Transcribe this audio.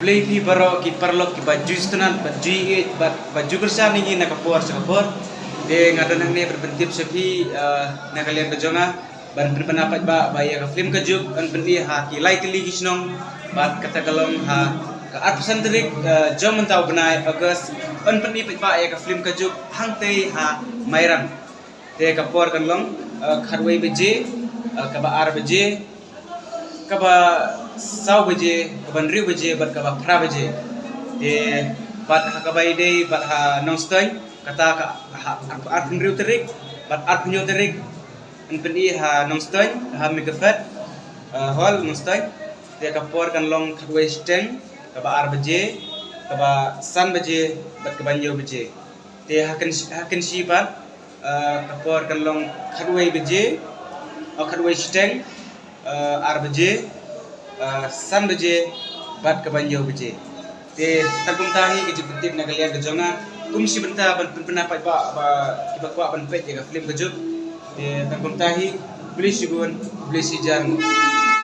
Play fi baro ki parlok ki baju stunan baju baju kerja ni nak kapor sakapor de ngadan nang ne berbentip sepi na kalian kejonga ban berpendapat ba ya ka film kejuk an bendi ha ki like li gisnong bat kata kalong ha ka arpesan terik jom mentau benai agas an bendi ba ya ka film kejuk hang te ha mairan de kapor kan long kharwei beje ka ba ar beje ka ba sau beje ka ban riu beje bat ka ba phra beje de bat ha ka bai dei bat ha nongstoi kata ka ar riu terik bat ar punyo terik an pendi ha nongstoi ha megafat hol nongstoi de ka por kan long kharwei steng ka ba ar beje ka ba san beje bat ka ban yo beje de hakan si bat ka por kan long kharwei beje kharwei steng ar beje san beje bat ka banjo beje te tagum tahi ke jeputip na kalian ke jonga kum si benta ban pendapat ba kiba kwa ban pet ya film ke jup te tagum tahi beli si gun beli si jarang